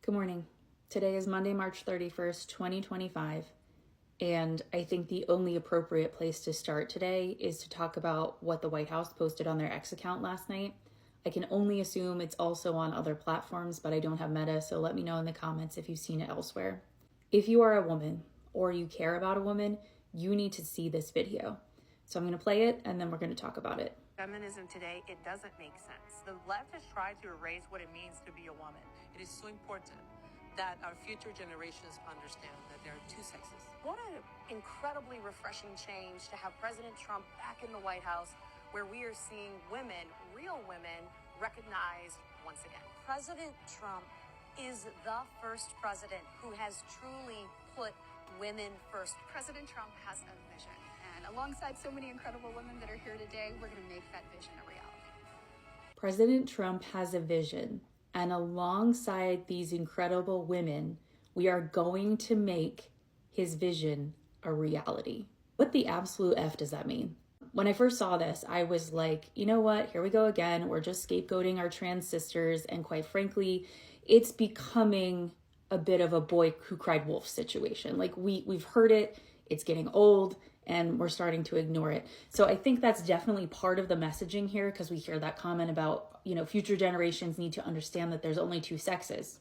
Good morning. Today is Monday, March 31st, 2025, and I think the only appropriate place to start today is to talk about what the White House posted on their X account last night. I can only assume it's also on other platforms, but I don't have Meta, so let me know in the comments if you've seen it elsewhere. If you are a woman or you care about a woman, you need to see this video. So I'm going to play it and then we're going to talk about it. Feminism today, it doesn't make sense. The left has tried to erase what it means to be a woman. It is so important that our future generations understand that there are two sexes. What an incredibly refreshing change to have President Trump back in the White House, where we are seeing women, real women, recognized once again. President Trump is the first president who has truly put women first. President Trump has a vision, and alongside so many incredible women that are here today, we're going to make that vision a reality. President Trump has a vision, and alongside these incredible women, we are going to make his vision a reality. What the absolute F does that mean? When I first saw this, I was like, you know what? Here we go again. We're just scapegoating our trans sisters. And quite frankly, it's becoming a bit of a boy who cried wolf situation. Like we've heard it, it's getting old, and we're starting to ignore it. So I think that's definitely part of the messaging here, because we hear that comment about, future generations need to understand that there's only two sexes.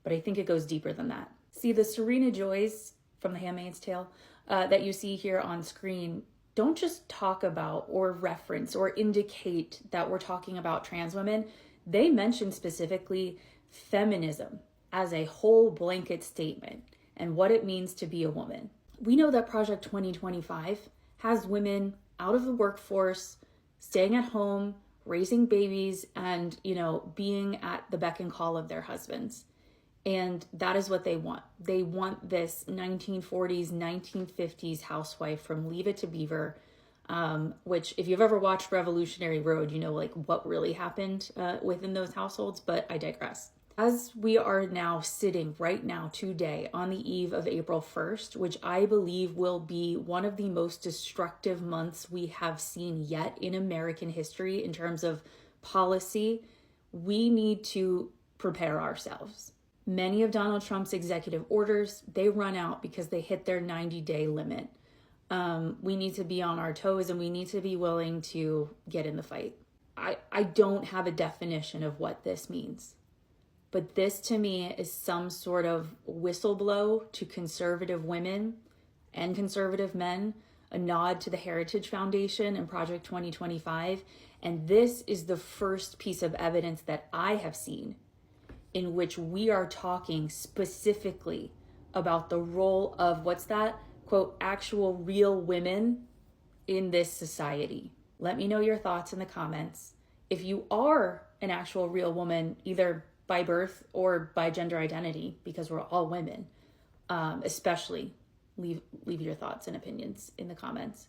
But I think it goes deeper than that. See, the Serena Joys from The Handmaid's Tale that you see here on screen don't just talk about or reference or indicate that we're talking about trans women. They mention specifically feminism as a whole blanket statement and what it means to be a woman. We know that Project 2025 has women out of the workforce, staying at home, raising babies, and, being at the beck and call of their husbands. And that is what they want. They want this 1940s, 1950s housewife from Leave It to Beaver, which if you've ever watched Revolutionary Road, what really happened within those households, but I digress. As we are now sitting right now today on the eve of April 1st, which I believe will be one of the most destructive months we have seen yet in American history in terms of policy, we need to prepare ourselves. Many of Donald Trump's executive orders, they run out because they hit their 90-day limit. We need to be on our toes and we need to be willing to get in the fight. I don't have a definition of what this means. But this to me is some sort of whistleblow to conservative women and conservative men, a nod to the Heritage Foundation and Project 2025. And this is the first piece of evidence that I have seen in which we are talking specifically about the role of, quote, actual real women in this society. Let me know your thoughts in the comments. If you are an actual real woman, either by birth or by gender identity, because we're all women, especially leave your thoughts and opinions in the comments.